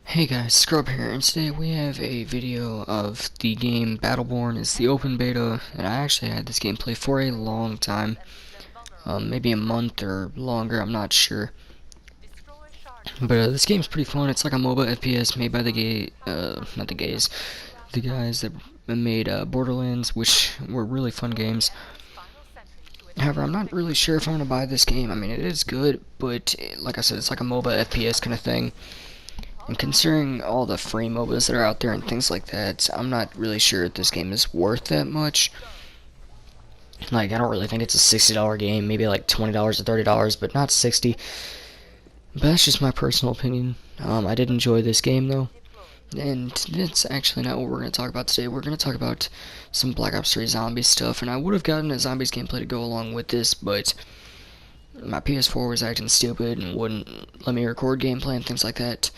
Hey guys, Skrub here, and today we have a video of the game Battleborn. It's the open beta, and I actually had this gameplay for a long time, maybe a month or longer, I'm not sure. But this game's pretty fun. It's like a MOBA FPS made by not the gays, the guys that made Borderlands, which were really fun games. However, I'm not really sure if I'm gonna buy this game. I mean, it is good, but like I said, it's like a MOBA FPS kind of thing. And considering all the free MOBAs that are out there and things like that, I'm not really sure if this game is worth that much. Like, I don't really think it's a $60 game, maybe like $20 or $30, but not 60. But that's just my personal opinion. I did enjoy this game though. And that's actually not what we're going to talk about today. We're going to talk about some Black Ops 3 Zombies stuff. And I would have gotten a Zombies gameplay to go along with this, but my PS4 was acting stupid and wouldn't let me record gameplay and things like that.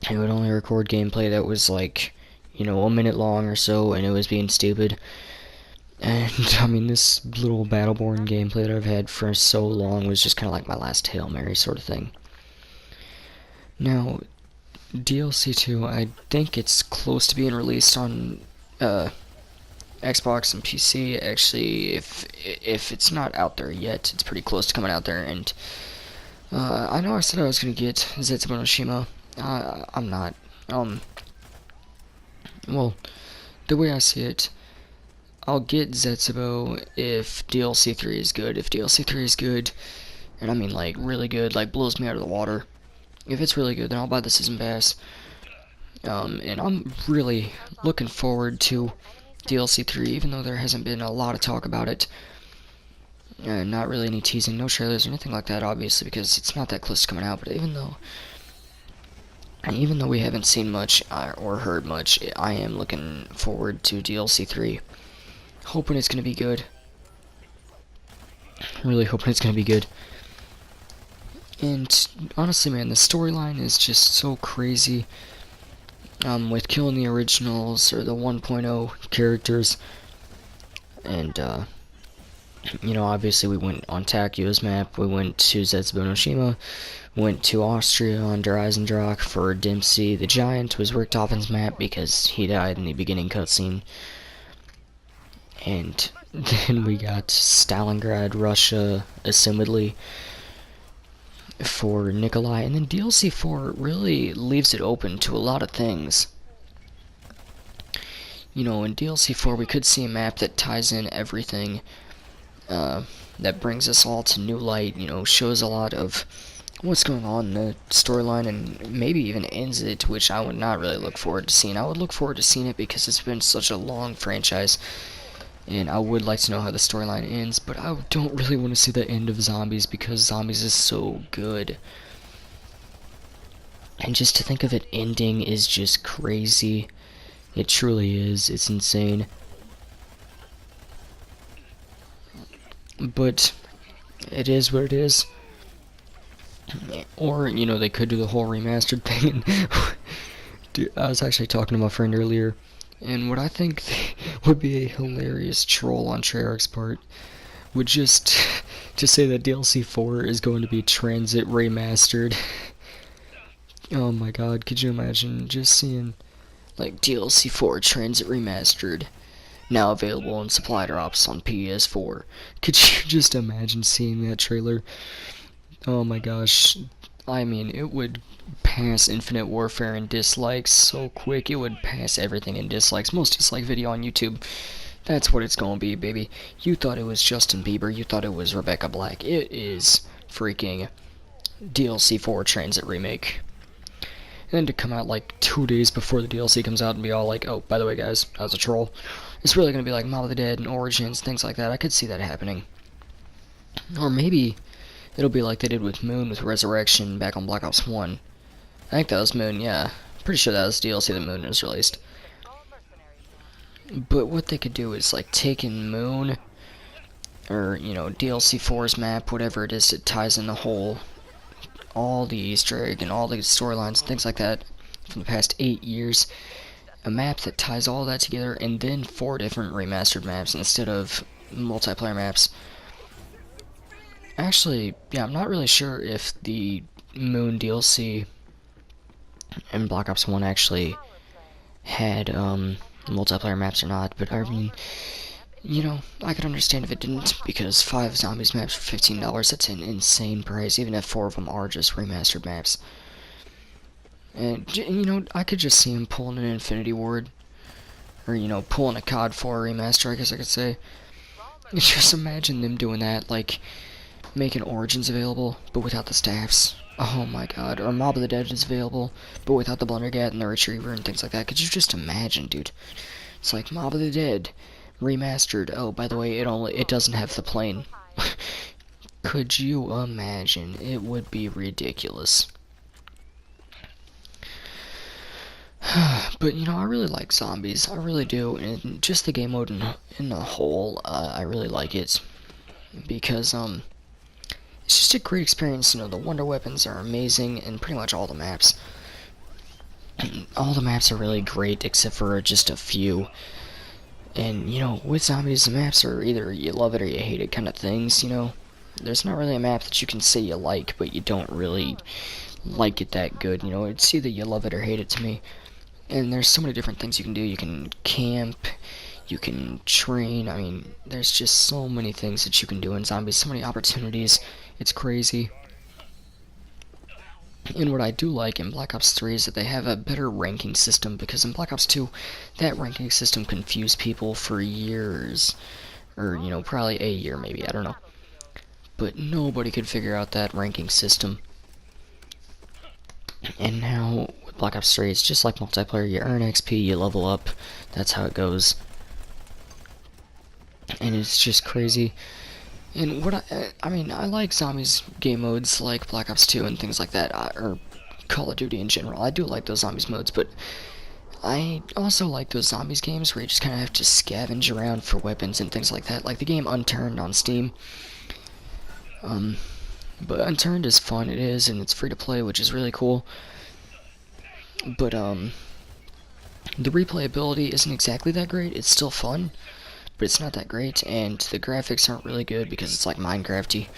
It would only record gameplay that was like, a minute long or so, and it was being stupid. And, I mean, this little Battleborn gameplay that I've had for so long was just kind of like my last Hail Mary sort of thing. Now, DLC 2, I think it's close to being released on Xbox and PC. Actually, if it's not out there yet, it's pretty close to coming out there. And I know I said I was going to get Zetsubo no Shima. I'm not. Well, the way I see it, I'll get Zetsubo if DLC 3 is good. If DLC 3 is good, and I mean like really good, like blows me out of the water. If it's really good, then I'll buy the Season Pass. And I'm really looking forward to DLC 3, even though there hasn't been a lot of talk about it. Not really any teasing, no trailers or anything like that, obviously, because it's not that close to coming out. But even though we haven't seen much or heard much, I am looking forward to DLC 3. Hoping it's going to be good. Really hoping it's going to be good. And honestly, man, the storyline is just so crazy. With killing the originals or the 1.0 characters. And, obviously we went on Takio's map, we went to Zetsubo no Shima, went to Austria on Der Eisendrache for Dempsey the Giant was Richthofen's map because he died in the beginning cutscene. And then we got Stalingrad, Russia, assumedly, for Nikolai. And then DLC 4 really leaves it open to a lot of things. In DLC 4 we could see a map that ties in everything. That brings us all to new light, shows a lot of what's going on in the storyline and maybe even ends it, which I would not really look forward to seeing. I would look forward to seeing it because it's been such a long franchise, and I would like to know how the storyline ends, but I don't really want to see the end of Zombies because Zombies is so good. And just to think of it ending is just crazy. It truly is. It's insane. But it is what it is. Or, they could do the whole remastered thing. Dude, I was actually talking to my friend earlier, and what I think would be a hilarious troll on Treyarch's part would just to say that DLC 4 is going to be Transit remastered. Oh my god, could you imagine just seeing like DLC 4 Transit remastered, now available in supply drops on PS4. Could you just imagine seeing that trailer? Oh my gosh. I mean, it would pass Infinite Warfare in dislikes so quick. It would pass everything in dislikes. Most dislike video on YouTube. That's what it's gonna be, baby. You thought it was Justin Bieber. You thought it was Rebecca Black. It is freaking DLC 4 Transit Remake. And then to come out like 2 days before the DLC comes out and be all like, oh, by the way, guys, I was a troll. It's really gonna be like Mob of the Dead and Origins, things like that. I could see that happening. Or maybe it'll be like they did with Moon with Resurrection back on Black Ops 1. I think that was Moon, yeah. Pretty sure that was DLC that Moon was released. But what they could do is like take in Moon, or, DLC 4's map, whatever it is, it ties in the whole, all the Easter egg and all the storylines and things like that from the past 8 years. A map that ties all that together, and then 4 different remastered maps instead of multiplayer maps. Actually, yeah, I'm not really sure if the Moon DLC and Black Ops 1 actually had multiplayer maps or not, but I mean, you know, I could understand if it didn't, because 5 zombies maps for $15, that's an insane price, even if 4 of them are just remastered maps. And, you know, I could just see him pulling an Infinity Ward, or, you know, pulling a COD 4 remaster, I guess I could say. Just imagine them doing that, like, making Origins available, but without the staffs. Oh my god. Or Mob of the Dead is available, but without the Blundergat and the Retriever and things like that. Could you just imagine, dude? It's like Mob of the Dead remastered. Oh, by the way, it doesn't have the plane. Could you imagine? It would be ridiculous. But, you know, I really like zombies. I really do. And just the game mode in the whole, I really like it. Because, it's just a great experience. You know, the wonder weapons are amazing, and pretty much all the maps. All the maps are really great, except for just a few. And, you know, with zombies, the maps are either you love it or you hate it kind of things, you know. There's not really a map that you can say you like, but you don't really like it that good, you know. It's either you love it or hate it to me. And there's so many different things you can do. You can camp, you can train. I mean, there's just so many things that you can do in zombies, so many opportunities. It's crazy. And what I do like in Black Ops 3 is that they have a better ranking system, because in Black Ops 2, that ranking system confused people for years. Or, you know, probably a year maybe, I don't know. But nobody could figure out that ranking system. And now, with Black Ops 3, it's just like multiplayer. You earn XP, you level up, that's how it goes. And it's just crazy. And what I mean, I like zombies game modes like Black Ops 2 and things like that, or Call of Duty in general. I do like those zombies modes, but I also like those zombies games where you just kind of have to scavenge around for weapons and things like that, like the game Unturned on Steam. But Unturned is fun, it is, and it's free to play, which is really cool. But the replayability isn't exactly that great. It's still fun, but it's not that great, and the graphics aren't really good because it's like Minecraft-y.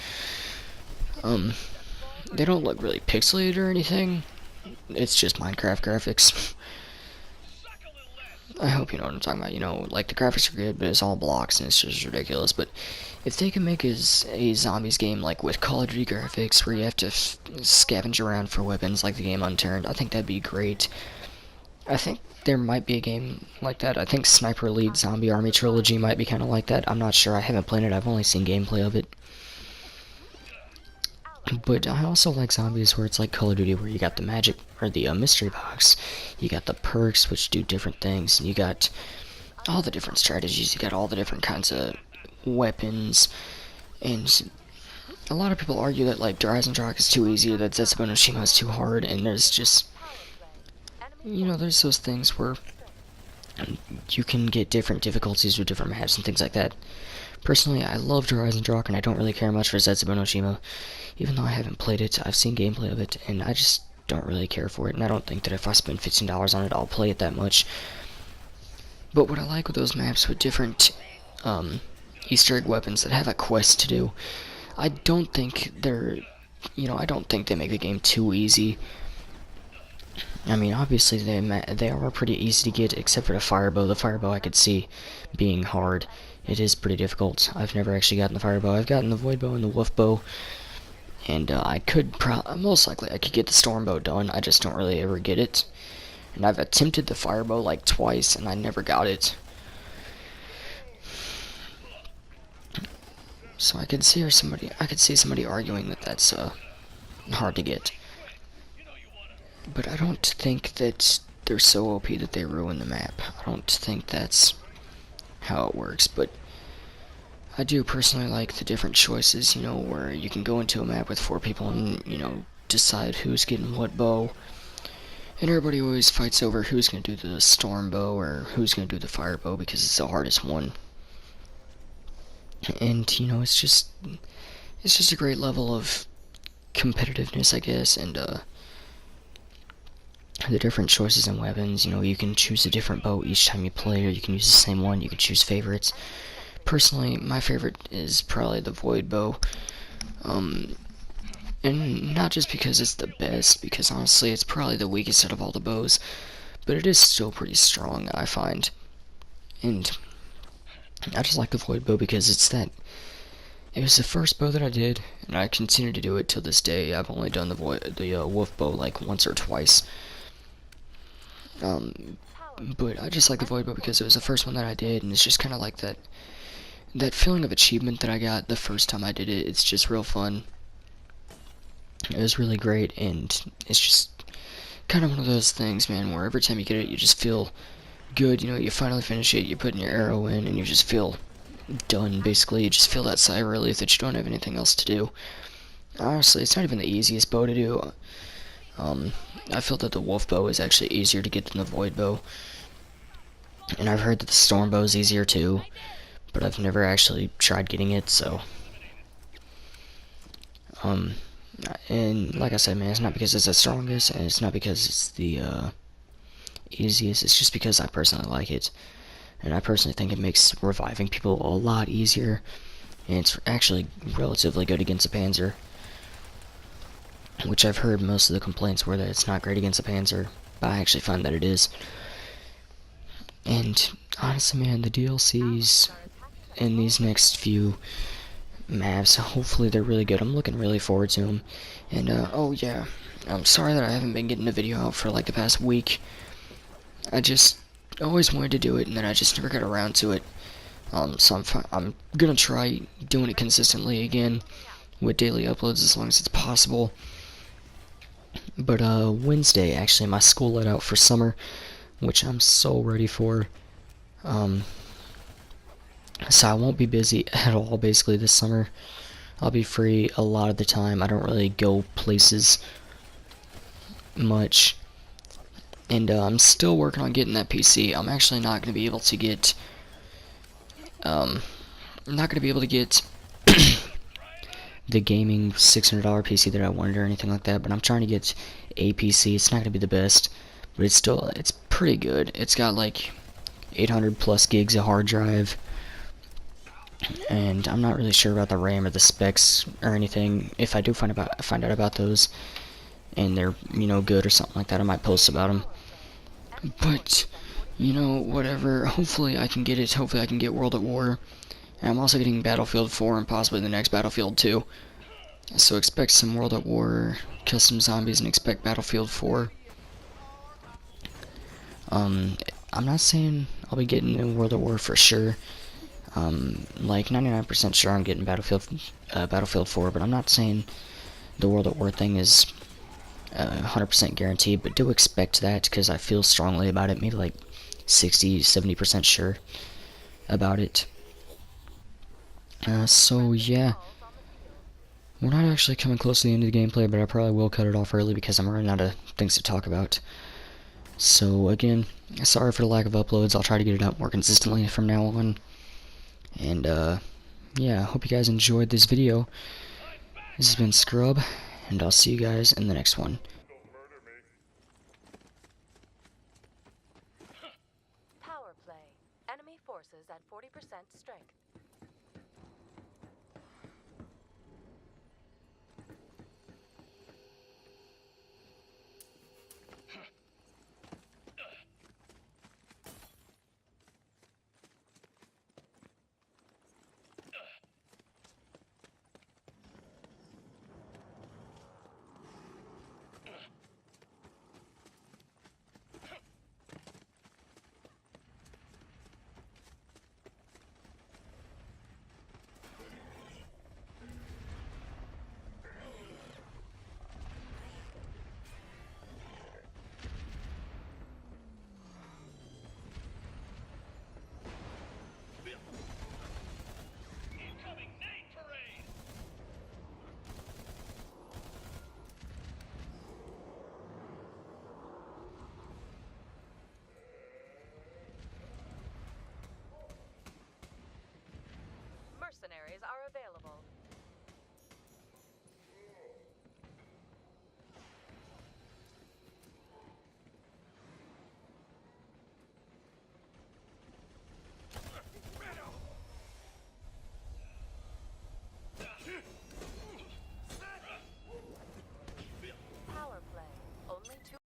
They don't look really pixelated or anything. It's just Minecraft graphics. I hope you know what I'm talking about. You know, like the graphics are good, but it's all blocks and it's just ridiculous. But if they can make a zombies game like with Call of Duty graphics, where you have to scavenge around for weapons like the game Unturned, I think that'd be great. I think there might be a game like that. I think Sniper Elite Zombie Army Trilogy might be kind of like that. I'm not sure. I haven't played it. I've only seen gameplay of it. But I also like zombies where it's like Call of Duty, where you got the magic, or the mystery box. You got the perks, which do different things. And you got all the different strategies. You got all the different kinds of weapons. And a lot of people argue that, like, Rise and Rock is too easy, or that Zetsubo no Shima is too hard. And there's just, you know, there's those things where you can get different difficulties with different maps and things like that. Personally, I love Horizon Rock, and I don't really care much for Zetsubo no Shima. Even though I haven't played it, I've seen gameplay of it, and I just don't really care for it, and I don't think that if I spend $15 on it, I'll play it that much. But what I like with those maps with different Easter egg weapons that have a quest to do, I don't think they're, you know, I don't think they make the game too easy. I mean, obviously they are pretty easy to get, except for the firebow. The firebow I could see being hard. It is pretty difficult. I've never actually gotten the firebow. I've gotten the void bow and the wolf bow, and I could most likely I could get the storm bow done. I just don't really ever get it. And I've attempted the firebow like twice, and I never got it. So I could see somebody arguing that that's hard to get. But I don't think that they're so OP that they ruin the map. I don't think that's how it works, but I do personally like the different choices, you know, where you can go into a map with 4 people and, you know, decide who's getting what bow. And everybody always fights over who's going to do the storm bow or who's going to do the fire bow, because it's the hardest one. And, you know, it's just a great level of competitiveness, I guess, and the different choices and weapons. You know, you can choose a different bow each time you play, or you can use the same one. You can choose favorites. Personally, my favorite is probably the void bow. And not just because it's the best, because honestly it's probably the weakest out of all the bows, but it is still pretty strong, I find. And I just like the void bow because it was the first bow that I did, and I continue to do it till this day. I've only done the wolf bow like once or twice. But I just like the void bow because it was the first one that I did, and it's just kind of like that feeling of achievement that I got the first time I did it. It's just real fun. It was really great, and it's just kind of one of those things, man, where every time you get it, you just feel good. You know, you finally finish it, you put your arrow in, and you just feel done, basically. You just feel that sigh of relief that you don't have anything else to do. Honestly, it's not even the easiest bow to do. I feel that the wolf bow is actually easier to get than the void bow. And I've heard that the storm bow is easier too, but I've never actually tried getting it, so. And like I said, man, it's not because it's the strongest, and it's not because it's the easiest. It's just because I personally like it, and I personally think it makes reviving people a lot easier, and it's actually relatively good against a panzer, which I've heard most of the complaints were that it's not great against a panzer, but I actually find that it is. And honestly, man, the DLCs in these next few maps, hopefully they're really good. I'm looking really forward to them. And oh yeah, I'm sorry that I haven't been getting a video out for like the past week. I just always wanted to do it, and then I just never got around to it. So I'm gonna try doing it consistently again with daily uploads as long as it's possible. But Wednesday, actually, my school let out for summer, which I'm so ready for. So I won't be busy at all basically this summer. I'll be free a lot of the time. I don't really go places much. And I'm still working on getting that PC. I'm actually not going to be able to get I'm not going to be able to get the gaming $600 PC that I wanted or anything like that, but I'm trying to get a PC. It's not going to be the best, but it's pretty good. It's got like 800 plus gigs of hard drive, and I'm not really sure about the RAM or the specs or anything. If I do find out about those and they're, you know, good or something like that, I might post about them. But you know, whatever, hopefully I can get it. Hopefully I can get World at War. And I'm also getting Battlefield 4 and possibly the next Battlefield 2. So expect some World at War custom zombies and expect Battlefield 4. I'm not saying I'll be getting in World at War for sure. Like 99% sure I'm getting Battlefield 4, but I'm not saying the World at War thing is 100% guaranteed, but do expect that because I feel strongly about it, maybe like 60-70% sure about it. So yeah, we're not actually coming close to the end of the gameplay, but I probably will cut it off early because I'm running out of things to talk about. So again, sorry for the lack of uploads. I'll try to get it out more consistently from now on. And yeah, I hope you guys enjoyed this video. This has been Skrub, and I'll see you guys in the next one. Power play. Enemy forces at 40% strength.